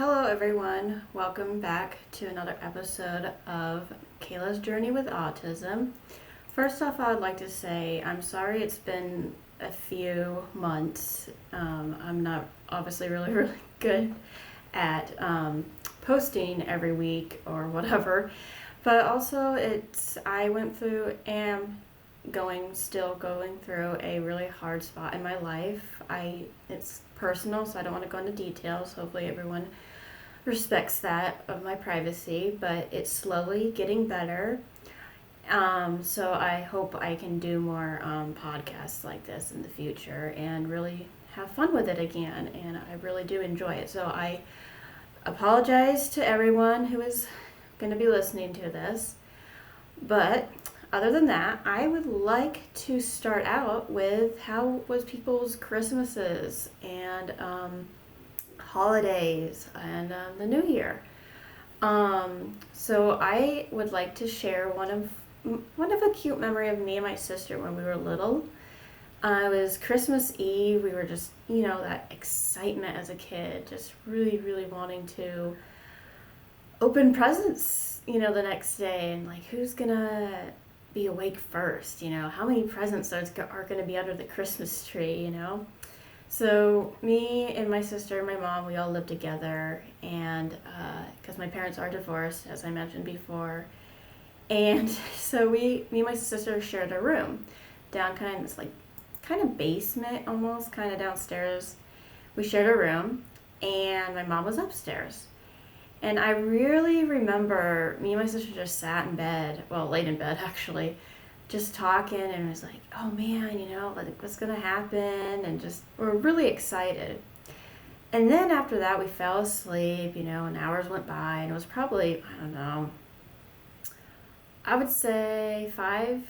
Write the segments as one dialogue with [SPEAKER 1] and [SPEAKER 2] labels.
[SPEAKER 1] Hello everyone, welcome back to another episode of Kayla's Journey with Autism. First off, I would like to say I'm sorry it's been a few months. I'm not obviously really good at posting every week or whatever, but also still going through a really hard spot in my life. It's personal, so I don't want to go into details. Hopefully everyone respects that of my privacy, but it's slowly getting better. So I hope I can do more podcasts like this in the future and really have fun with it again, and I really do enjoy it. So I apologize to everyone who is going to be listening to this, but other than that, I would like to start out with how was people's Christmases and holidays and the New Year. So I would like to share one of a cute memory of me and my sister when we were little. It was Christmas Eve. We were just, that excitement as a kid, just really wanting to open presents, the next day, and like, who's gonna be awake first, how many presents are going to be under the Christmas tree, So me and my sister and my mom, we all lived together, and because my parents are divorced, as I mentioned before, and so me and my sister shared a room down kind of this kind of basement almost, kind of downstairs. We shared a room, and my mom was upstairs. And I really remember me and my sister just sat in bed, laid in bed actually, just talking, and was like, oh man, what's gonna happen, and just we're really excited. And then after that we fell asleep, and hours went by, and it was probably, I don't know, I would say 5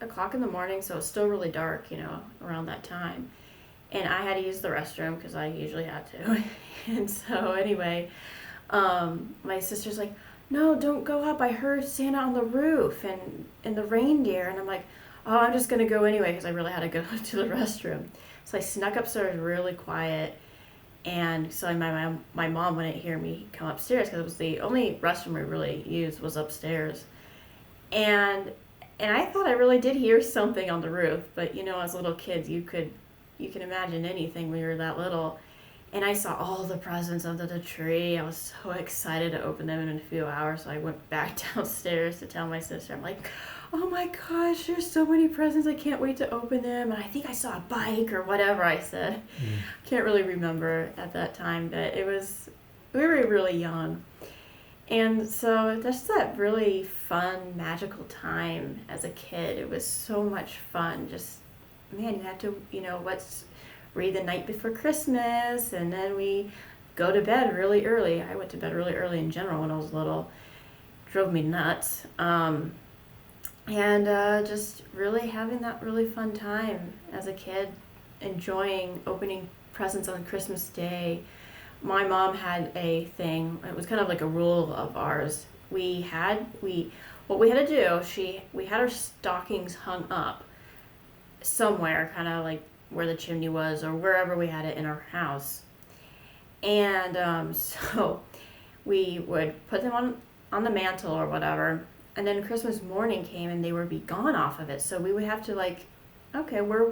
[SPEAKER 1] o'clock in the morning, so it was still really dark, around that time. And I had to use the restroom because I usually had to. And so anyway, my sister's like, no, don't go up. I heard Santa on the roof and the reindeer. And I'm like, oh, I'm just going to go anyway because I really had to go to the restroom. So I snuck upstairs really quiet. And so my mom wouldn't hear me come upstairs because it was the only restroom we really used was upstairs. And I thought I really did hear something on the roof. But, as little kids, you can imagine anything when you're that little. And I saw all the presents under the tree. I was so excited to open them in a few hours. So I went back downstairs to tell my sister. I'm like, oh my gosh, there's so many presents. I can't wait to open them. And I think I saw a bike or whatever I said. Can't really remember at that time, but we were really young. And so that's that really fun, magical time as a kid. It was so much fun. Just, man, you had to, read the night before Christmas, and then we go to bed really early. I went to bed really early in general when I was little. Drove me nuts. And just really having that really fun time as a kid, enjoying opening presents on Christmas Day. My mom had a thing, it was kind of like a rule of ours. What we had to do, we had our stockings hung up somewhere, kind of like where the chimney was or wherever we had it in our house. And so we would put them on the mantle or whatever, and then Christmas morning came and they would be gone off of it. So we would have to okay, where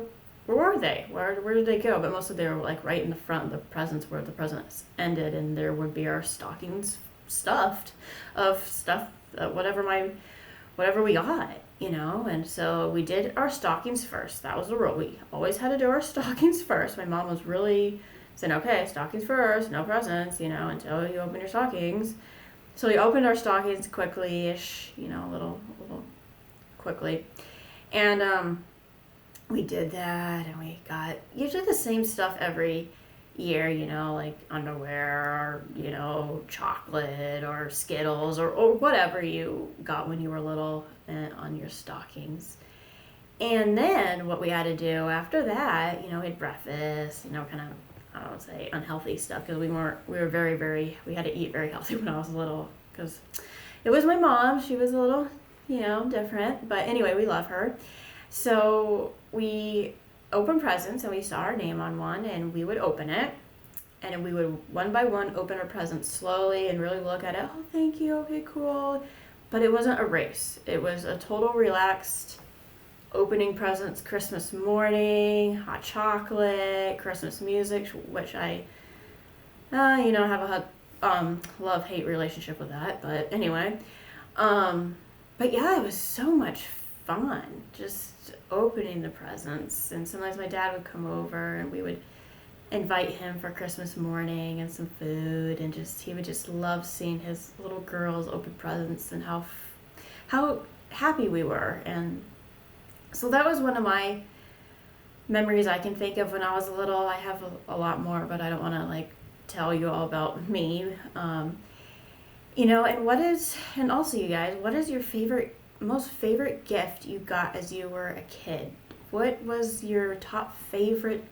[SPEAKER 1] were they? Where did they go? But most of them were right in the front of the presents where the presents ended, and there would be our stockings stuffed of stuff, whatever we got. And so we did our stockings first. That was the rule. We always had to do our stockings first. My mom was really saying, okay, stockings first, no presents, until you open your stockings. So we opened our stockings quickly-ish, a little quickly. And we did that, and we got usually the same stuff every year, like underwear or, chocolate or Skittles or whatever you got when you were little on your stockings. And then what we had to do after that, we had breakfast, kind of, I don't want to say unhealthy stuff, because we had to eat very healthy when I was little, because it was my mom. She was a little, different, but anyway, we love her. So we opened presents, and we saw our name on one, and we would open it. and we would one by one open our presents slowly and really look at it. Oh, thank you. Okay, cool. But it wasn't a race. It was a total relaxed opening presents, Christmas morning, hot chocolate, Christmas music, which I, have a love-hate relationship with that. But anyway, but yeah, it was so much fun just opening the presents. And sometimes my dad would come over and we would invite him for Christmas morning and some food, and he would just love seeing his little girls open presents and how happy we were. And so that was one of my memories I can think of when I was little. I have a lot more, but I don't want to tell you all about me. And also you guys, what is your most favorite gift you got as you were a kid? What was your top favorite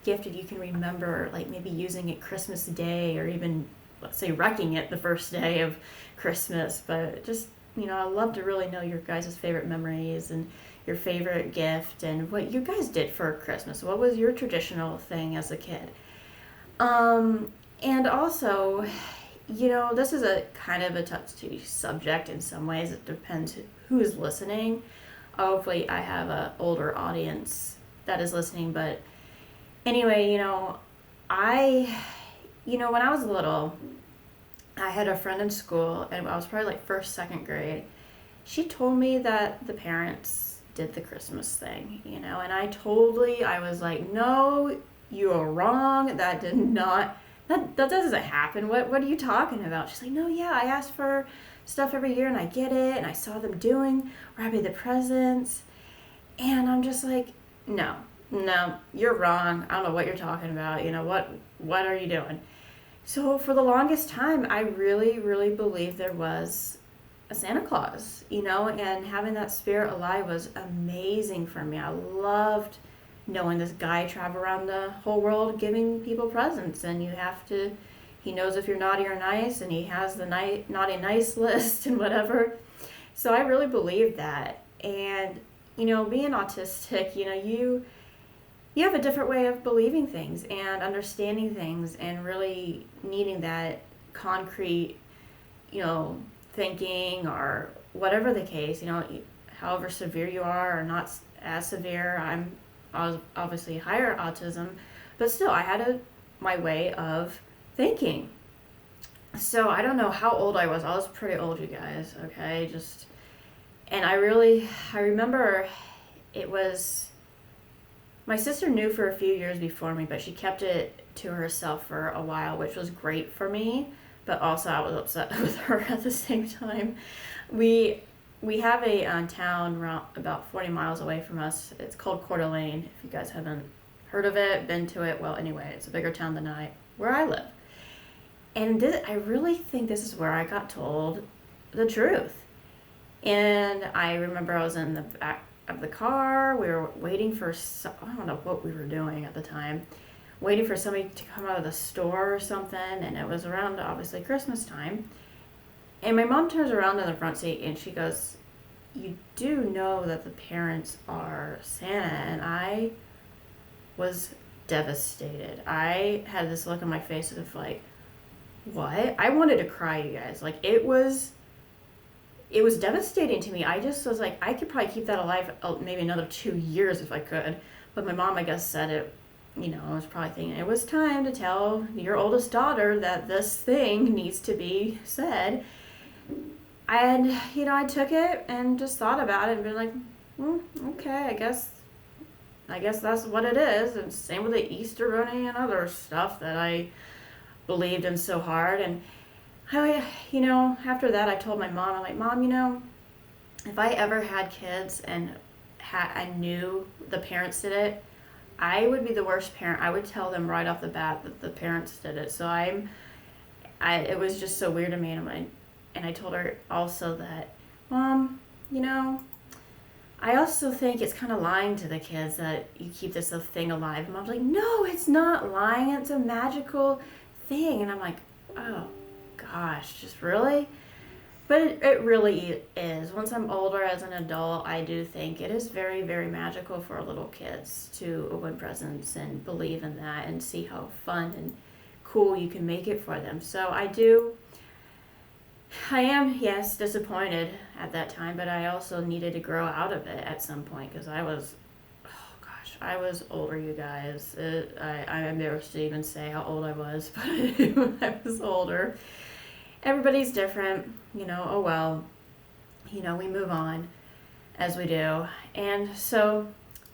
[SPEAKER 1] gift that you can remember, maybe using it Christmas Day, or even, let's say, wrecking it the first day of Christmas? But just, I'd love to really know your guys' favorite memories and your favorite gift and what you guys did for Christmas. What was your traditional thing as a kid? And also, this is a kind of a touchy subject in some ways. It depends who's listening. Hopefully I have an older audience that is listening, but anyway, when I was little, I had a friend in school, and I was probably first, second grade. She told me that the parents did the Christmas thing, and I was like, no, you are wrong. That did not, that doesn't happen. What are you talking about? She's like, no, yeah, I asked for stuff every year and I get it, and I saw them wrapping the presents, and I'm just like, no, you're wrong. I don't know what you're talking about. What are you doing? So for the longest time, I really, really believed there was a Santa Claus, and having that spirit alive was amazing for me. I loved knowing this guy travel around the whole world giving people presents, and he knows if you're naughty or nice, and he has the naughty nice list and whatever. So I really believed that. And, being autistic, you have a different way of believing things and understanding things and really needing that concrete, thinking, or whatever the case, however severe you are or not as severe. I was obviously higher autism, but still I had my way of thinking. So I don't know how old I was. I was pretty old, you guys, okay? And I remember it was, my sister knew for a few years before me, but she kept it to herself for a while, which was great for me, but also I was upset with her at the same time. We have a town around about 40 miles away from us. It's called Coeur d'Alene. If you guys haven't heard of it, been to it, well, anyway, it's a bigger town than where I live. And I really think this is where I got told the truth. And I remember I was in the back of the car. We were waiting for, I don't know what we were doing at the time, waiting for somebody to come out of the store or something. And it was around, obviously, Christmas time. And my mom turns around in the front seat and she goes, you do know that the parents are Santa? And I was devastated. I had this look on my face of what? I wanted to cry, you guys. It was devastating to me. I just was I could probably keep that alive maybe another 2 years if I could. But my mom, I guess, said it, I was probably thinking it was time to tell your oldest daughter that this thing needs to be said. And, I took it and just thought about it and been like, okay, I guess that's what it is. And same with the Easter Bunny and other stuff that I believed in so hard. And after that, I told my mom, I'm like, Mom, if I ever had kids and I knew the parents did it, I would be the worst parent. I would tell them right off the bat that the parents did it. So it was just so weird to me. And I told her also that, Mom, I also think it's kind of lying to the kids that you keep this thing alive. And Mom's like, no, it's not lying. It's a magical thing. And I'm like, oh gosh, just really? But it really is. Once I'm older as an adult, I do think it is very, very magical for little kids to open presents and believe in that and see how fun and cool you can make it for them. So I am, yes, disappointed at that time, but I also needed to grow out of it at some point because oh gosh, I was older, you guys. I'm embarrassed to even say how old I was, but I was older. Everybody's different, oh well, we move on as we do. And so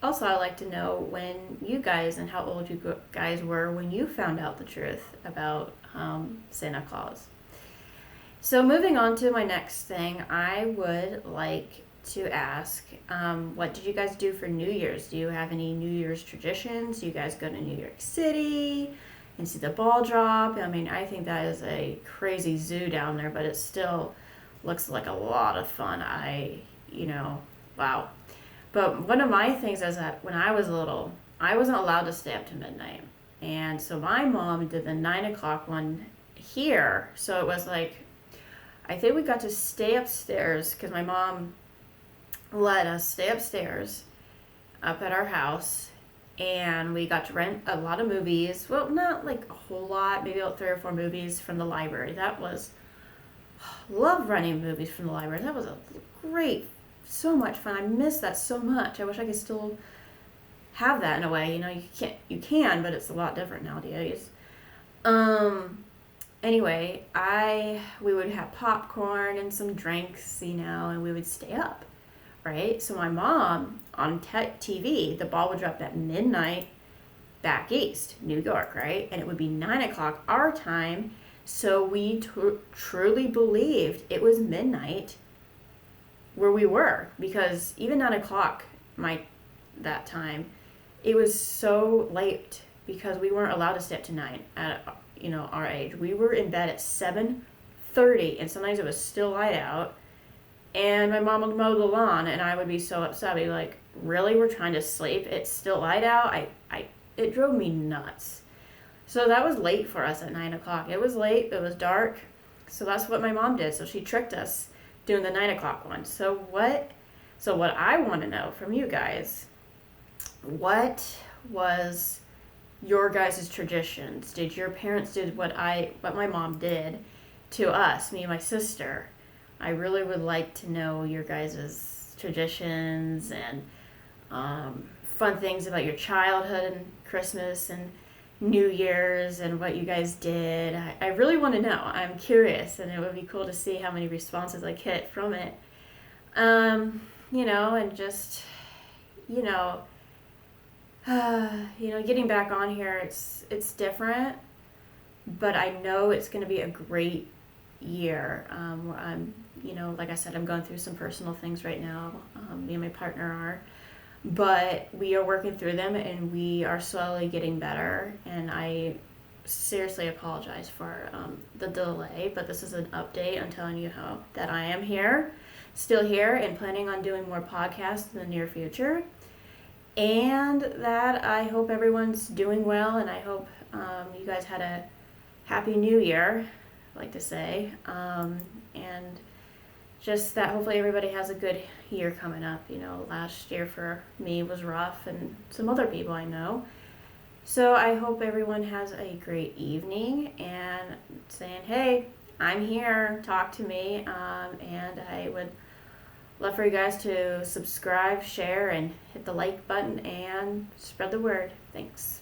[SPEAKER 1] also I'd like to know when you guys and how old you guys were when you found out the truth about Santa Claus. So moving on to my next thing, I would like to ask, what did you guys do for New Year's? Do you have any New Year's traditions? Do you guys go to New York City and see the ball drop? I mean, I think that is a crazy zoo down there, but it still looks like a lot of fun. Wow. But one of my things is that when I was little, I wasn't allowed to stay up to midnight. And so my mom did the 9 o'clock one here. So it was like, I think we got to stay upstairs because my mom let us stay upstairs up at our house, and we got to rent a lot of movies. Well, not like a whole lot, maybe about 3 or 4 movies from the library. Love renting movies from the library. That was a great, so much fun. I miss that so much. I wish I could still have that in a way. You can, but it's a lot different nowadays. Anyway, we would have popcorn and some drinks, and we would stay up, right? So my mom, on TV, the ball would drop at midnight back east, New York, right? And it would be 9 o'clock our time. So we truly believed it was midnight where we were, because even 9 o'clock, that time, it was so late because we weren't allowed to stay up to 9 at our age. We were in bed at 7:30, and sometimes it was still light out, and my mom would mow the lawn, and I would be so upset. I'd be like, really, we're trying to sleep, it's still light out? It drove me nuts. So that was late for us at 9 o'clock. It was late, it was dark, so that's what my mom did. So she tricked us doing the 9 o'clock one. So what I want to know from you guys, what was your guys' traditions? Did your parents do what my mom did to us, me and my sister? I really would like to know your guys' traditions and fun things about your childhood and Christmas and New Year's and what you guys did. I really want to know. I'm curious, and it would be cool to see how many responses I get from it. And just, getting back on here, it's different, but I know it's going to be a great year. Like I said, I'm going through some personal things right now. Me and my partner are, but we are working through them, and we are slowly getting better. And I seriously apologize for the delay, but this is an update. I'm telling you that I am still here, and planning on doing more podcasts in the near future. And that I hope everyone's doing well, and I hope you guys had a happy new year, I like to say. And just that hopefully everybody has a good year coming up. Last year for me was rough, and some other people I know. So I hope everyone has a great evening, and saying, hey, I'm here, talk to me, and I would love for you guys to subscribe, share, and hit the like button and spread the word. Thanks.